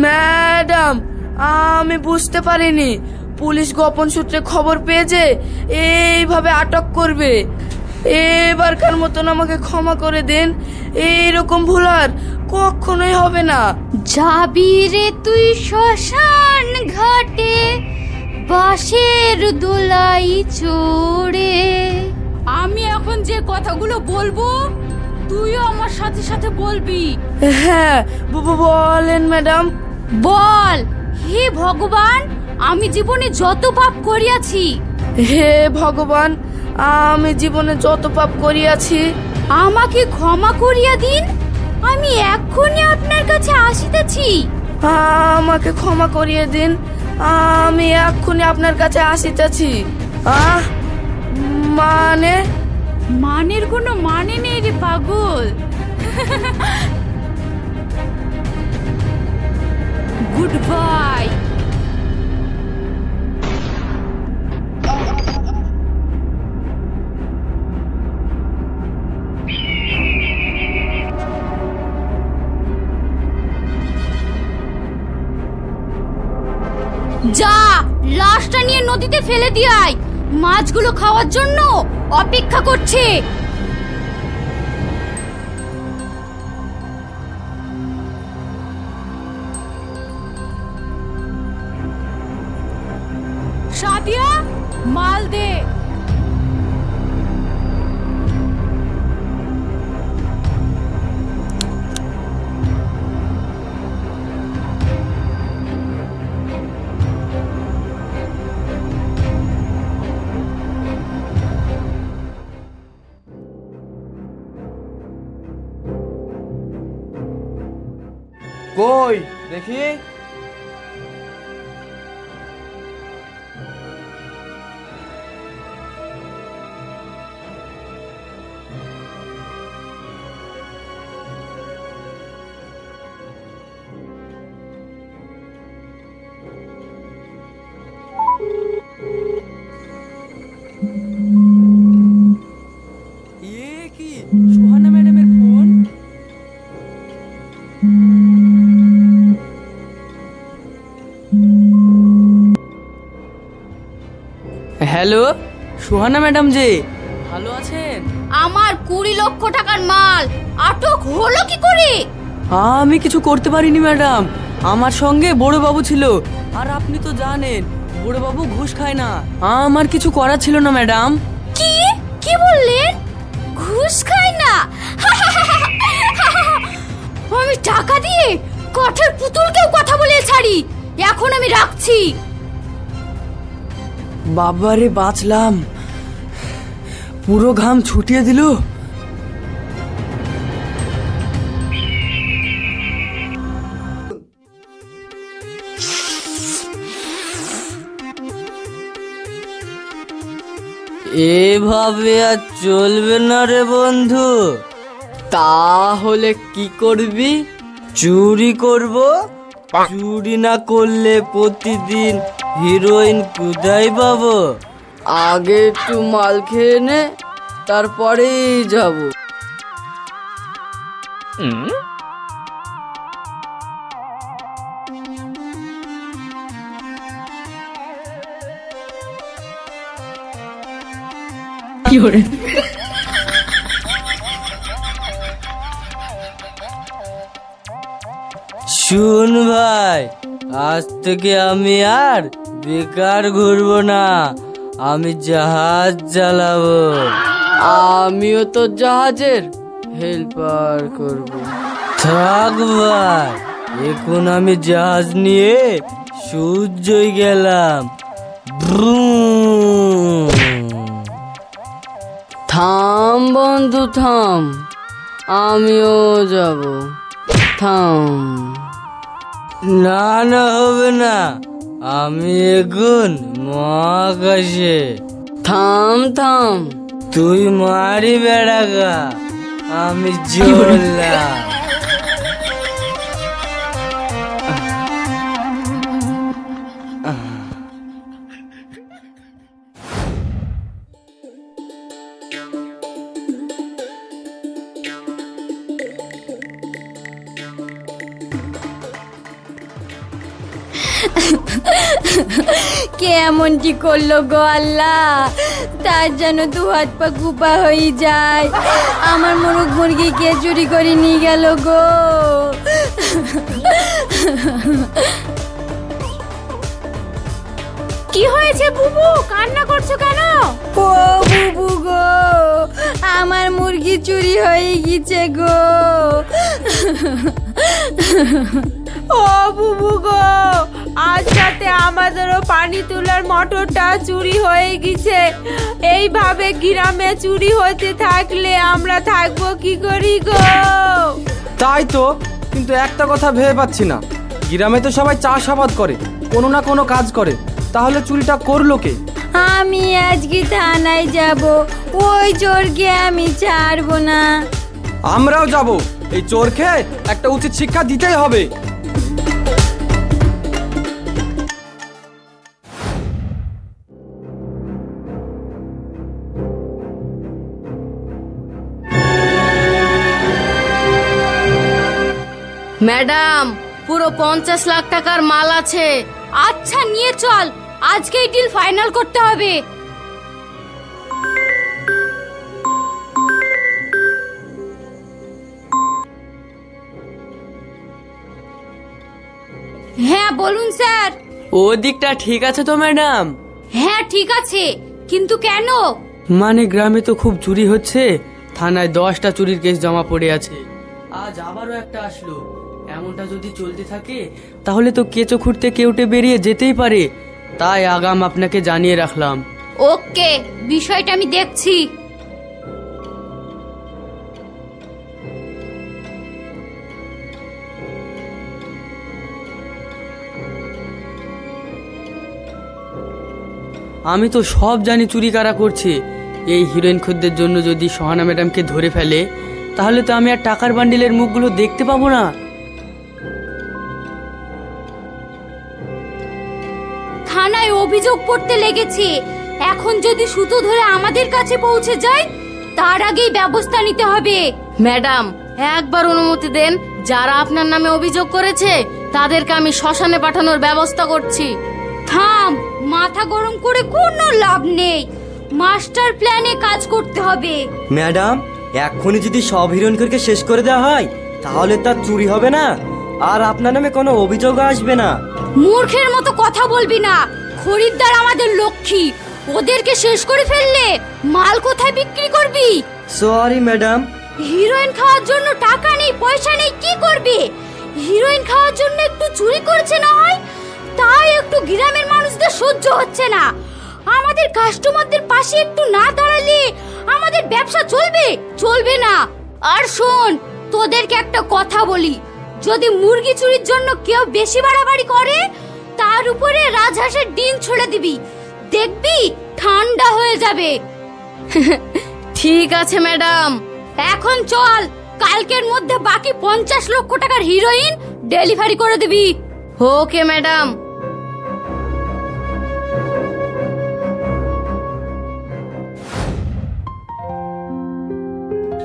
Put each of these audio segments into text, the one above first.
Madam, আমি বুঝতে পারিনি পুলিশ গোপন সূত্রে খবর পেয়েছে এইভাবে আটক করবে। এবারকার মতন আমাকে ক্ষমা করে দেন, এইরকম ভুল আর কখনোই হবে না। যাবি রে তুই শ্মশান ঘাটে বাঁশের দোলাই চড়ে। আমি এখন যে কথাগুলো বলবো তুইও আমার সাথে সাথে বলবি। হ্যাঁ, বলেন ম্যাডাম। বল, হে ভগবান, আমি জীবনে যত পাপ করিয়াছি। হে ভগবান, আমি জীবনে যত পাপ করিয়াছি আমাকে ক্ষমা করিয়া দিন। আমি এক্ষুনি আপনার কাছে আসিতেছি। আমাকে ক্ষমা করিয়ে দিন, আমি এক্ষুনি আপনার কাছে আসিতেছি। মানে? মানের কোনো মানে নেই রে পাগল। Good bye. যা, লাশটা নিয়ে নদীতে ফেলে দিয়ে আয়। মাছগুলো খাওয়ার জন্য অপেক্ষা করছে। সাদিয়া, মাল দে। কই দেখি। কি সুহানা ম্যাডামের ফোন? হ্যালো, সুহানা ম্যাডাম জি, ভালো আছেন? আমার 20 লক্ষ টাকার মাল আটক হলো কি করে? আমি কিছু করতে পারিনি ম্যাডাম, আমার সঙ্গে বড় বাবু ছিল, আর আপনি তো জানেন বড় বাবু ঘুষ খায় না। আমার কিছু করার ছিল না ম্যাডাম। কি কি বললেন? ঘুষ খায় না? আমি টাকা দিয়ে কাঠের পুতুলকেও কথা বলে ছাড়ি। এখন আমি রাখছি। বাবারে বাঁচলাম, পুরো ঘাম ছুটিয়ে দিল। এভাবে আর চলবে না রে বন্ধু। তাহলে কি করবি? চুরি করব। চুরি না করলে প্রতিদিন হিরোইন কোথায় পাবো? আগে একটু মাল খেয়ে নে, তারপরেই যাবো। শুন ভাই, আজ থেকে আমি আর বেকার ঘুরবো না, আমি জাহাজ চালাবো। আমিও তো জাহাজের হেল্পার করব। থাক ভাই, এখন আমি জাহাজ নিয়ে সূর্যই গেলাম। থাম বন্ধু থাম, আমিও যাব। থাম। না না, হবে না, আমি এখন মহাকাশে। থাম থাম, তুই মারি বেড়াগা, আমি চললাম। কে এমনটি করলো গো আল্লাহ, তার যেন দু হাত পা কুপা হয়ে যায়। আমার মোরগ মুরগি কে চুরি করে নিয়ে গেল গো। কি হয়েছে বুবু, কান্না করছো কেন? ও বুবু গো, আমার মুরগি চুরি হয়ে গেছে গো। ও বুবু গো, আজ রাতে আমাদেরও পানি তোলার মোটরটা চুরি হয়ে গেছে। এইভাবে গ্রামে চুরি হতে থাকলে আমরা থাকবো কি করি গো? তাই তো, কিন্তু একটা কথা ভেবে পাচ্ছি না, গ্রামে তো সবাই চাষাবাদ করে, কোনো না কোনো কাজ করে, তাহলে চুরিটা করলো কে? আমি আজকে থানায় যাব, ওই চোরকে আমি ছাড়বো না। আমরাও যাব, এই চোরকে একটা উচিত শিক্ষা দিতেই হবে। ম্যাডাম, পুরো 50 লাখ টাকার মাল আছে। আচ্ছা নিয়ে চল, আজকেই ডিল ফাইনাল করতে হবে। হ্যাঁ বলুন স্যার। ও দিকটা ঠিক আছে তো ম্যাডাম? হ্যাঁ ঠিক আছে, কিন্তু কেন? মানে গ্রামে তো খুব চুরি হচ্ছে, থানায় 10টা চুরির কেস জমা পড়ে আছে, আজ আবারও একটা আসলো। এমনটা যদি চলতে থাকে তাহলে তো কেঁচো খুঁড়তে কেউটে বেরিয়ে যেতেই পারে, তাই আগাম আপনাকে জানিয়ে রাখলাম। ওকে, বিষয়টা আমি দেখছি। আমি তো সব জানি চুরি কারা করছে। এই হিরোইন খদ্দের জন্য যদি সোহানা ম্যাডামকে ধরে ফেলে তাহলে তো আমি আর টাকার বান্ডিলের মুখগুলো দেখতে পাবো না। থানায় অভিযোগ পড়তে লেগেছে, এখন যদি সুতো ধরে আমাদের কাছে পৌঁছে যায় তার আগেই ব্যবস্থা নিতে হবে। ম্যাডাম, একবার অনুমতি দেন, যারা আপনার নামে অভিযোগ করেছে তাদেরকে আমি শ্মশানে পাঠানোর ব্যবস্থা করছি। থাম, মাথা গরম করে কোনো লাভ নেই, মাস্টার প্ল্যানে কাজ করতে হবে। ম্যাডাম, এক্ষুনি যদি সব হিরোইনকে শেষ করে দেওয়া হয় তাহলে তার চুরি হবে না, আর আপনার নামে কোনো অভিযোগ আসবে না। মূর্খের মতো কথা বলবি না, খরিদ্দার আমাদের লক্ষ্মী, ওদেরকে শেষ করে ফেললে মাল কোথায় বিক্রি করবি? Sorry madam. হিরোইন খাওয়ার জন্য টাকা নেই, পয়সা নেই, কি করবি? হিরোইন খাওয়ার জন্য একটু চুরি করছে না হয়, তাই একটু গ্রামের মানুষদের সহ্য হচ্ছে না। আমাদের কাস্টমারদের পাশে একটু না দাঁড়ালে আমাদের ব্যবসা চলবে? চলবে না। আর শোন, তোদেরকে একটা কথা বলি, যদি মুরগি চুরির জন্য কেউ বেশি বাড়াবাড়ি করে তার উপরে রাজহাঁসের ডিম ছুড়ে দিবি, দেখবি ঠান্ডা হয়ে যাবে। ঠিক আছে ম্যাডাম। এখন চল, কালকের মধ্যে বাকি 50 লক্ষ টাকার হিরোইন ডেলিভারি করে দিবি। Okay madam.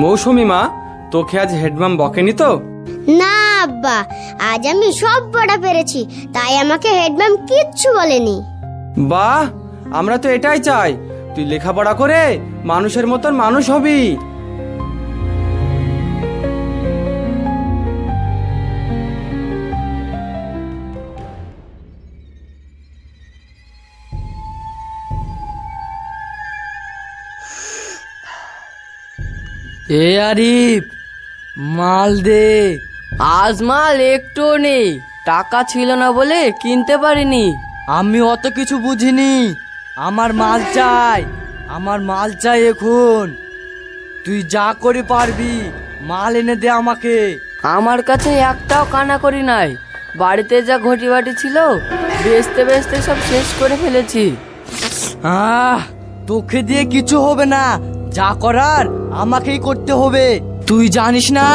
মৌসুমী মা, তোকে আজ হেডমাম বকেনি তো? না আব্বা, আজ আমি সব পড়া পেরেছি, তাই আমাকে হেডম্যাম কিচ্ছু বলেনি। বাহ, আমরা তো এটাই চাই, তুই লেখাপড়া করে মানুষের মতন মানুষ হবি। এ আরিফ, মাল দে। আজ মাল একটু নেই, টাকা ছিল না বলে কিনতে পারিনি। আমি অত কিছু বুঝিনি, আমার মাল চাই, আমার মাল চাই এখন। তুই যা করে পারবি মাল এনে দে আমাকে। আমার কাছে একটাও কানা করি নাই, বাড়িতে যা ঘটি বাটি ছিল বেচতে বেচতে সব শেষ করে ফেলেছি। তোকে দিয়ে কিছু হবে না, যা করার আমাকেই করতে হবে। তুই জানিস না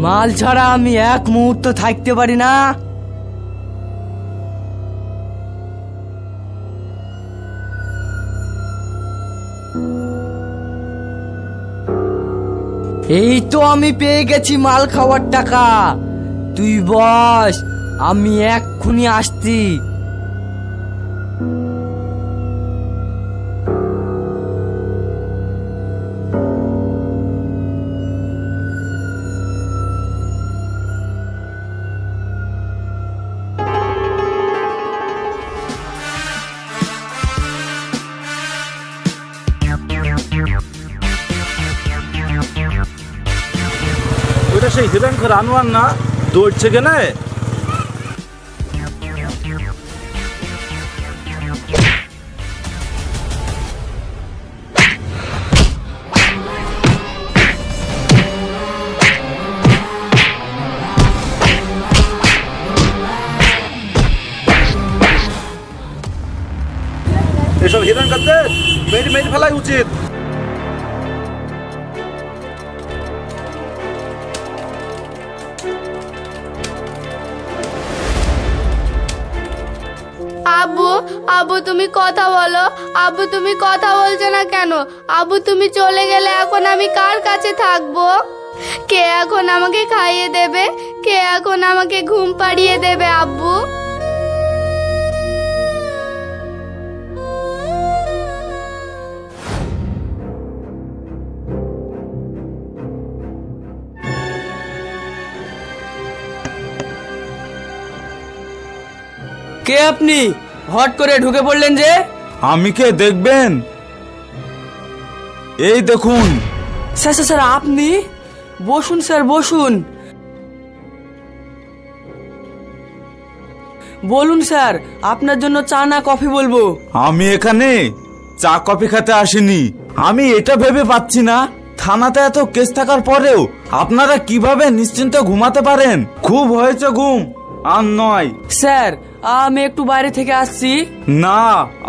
মাল ছাড়া আমি এক মুহূর্ত থাকতে পারি না। এই তো আমি পেয়ে গেছি মাল খাওয়ার টাকা। তুই বস, আমি এক্ষুনি আসছি। ওইটা সেই হিরণ ঘর আনোয়ার না, দৌড়ছে কেনে? এসব হিরণ করতে মেরে মেরে ফেলাই উচিত। আব্বু, আব্বু তুমি কথা বলো। আব্বু তুমি কথা বলছো না কেন? আব্বু তুমি চলে গেলে এখন আমি কার কাছে থাকবো? কে এখন আমাকে খাইয়ে দেবে? কে এখন আমাকে ঘুম পাড়িয়ে দেবে? আব্বু কে আপনি? হট করে ঢুকে পড়লেন যে? আমি কে দেখবেন? এই দেখুন। স্যার স্যার স্যার, আপনি বসুন স্যার, বসুন। বলুন স্যার, আপনার জন্য চা না কফি বলবো? আমি এখানে চা কফি খেতে আসিনি। আমি এটা ভেবে পাচ্ছি না, থানাতে এত কেস থাকার পরেও আপনারা কিভাবে নিশ্চিন্তে ঘুমাতে পারেন। খুব হয়েছে ঘুম, আর নয়। স্যার, আমি একটু বাইরে থেকে আসছি। না,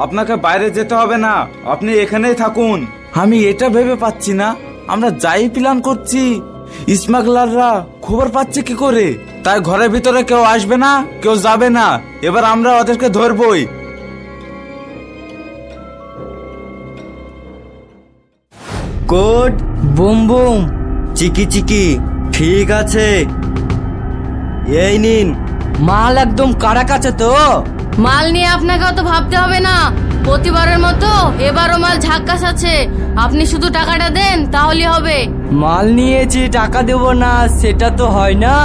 আপনাকে বাইরে যেতে হবে না, আপনি এখানেই থাকুন। আমি এটা ভেবে পাচ্ছি না, আমরা যাই প্ল্যান করছি, স্মাগলাররা খবর পাচ্ছে কি করে? তাই ঘরের ভিতরে কেউ আসবে না, কেউ যাবে না। এবার আমরা ওদেরকে ধরবই। Code boom boom. চিকি চিকি, ঠিক আছে, এই নিন। মাল একদম কারা কাছে তো? মাল নিয়ে আপনাকে অত ভাবতে হবে না, প্রতিবারের মতো এবারও মাল ঝাক্কাস আছে। আপনি শুধু টাকাটা দেন তাহলে হবে। মাল নিয়েছি, টাকা দেব না সেটা তো হয় না।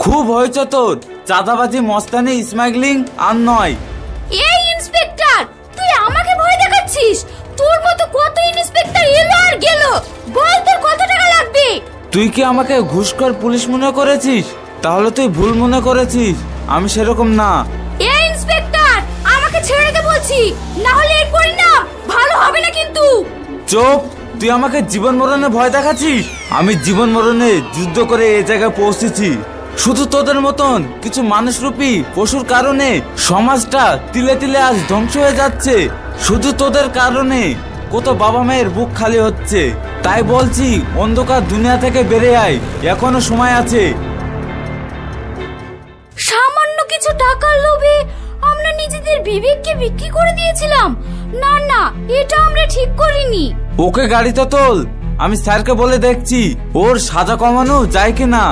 খুব হয়েছে তোর, চাঁদাবাজি, মস্তানি, স্মাগলিং আর নয়। এই ইন্সপেক্টর, তুই আমাকে ভয় দেখাচ্ছিস? তোর মতো কত ইন্সপেক্টর এলো আর গেল, বল তোর কত টাকা লাগবে? তুই কি আমাকে ঘুষখোর পুলিশ মনে করেছিস? তাহলে তুই ভুল মনে করেছিস, আমি সেরকম না। এই ইন্সপেক্টর, আমাকে ছেড়ে দে বলছি, না হলে এর পরিণাম ভালো হবে না কিন্তু। চুপ, তুই আমাকে জীবন মরণে ভয় দেখাচ্ছিস? আমি জীবন মরণে যুদ্ধ করে এই জায়গায় পৌঁছেছি শুধু তোদের মতন কিছু মানুষরূপী পশুর কারণে। সমাজটা তিলে তিলে আজ ধ্বংস হয়ে যাচ্ছে শুধু তোদের কারণে। কত বাবা মায়ের বুক খালি হচ্ছে, তাই বলছি অন্ধকার দুনিয়া থেকে বেরিয়ে আয়, এখনো সময় আছে। সামান্য কিছু টাকার লোভে আমরা নিজেদের বিবেককে বিক্রি করে দিয়েছিলাম। না না, এটা আমরা ঠিক করিনি। ওকে গাড়িতে তোল, আমি স্যারকে বলে দেখছি ওর সাজা কমানো যায় কিনা।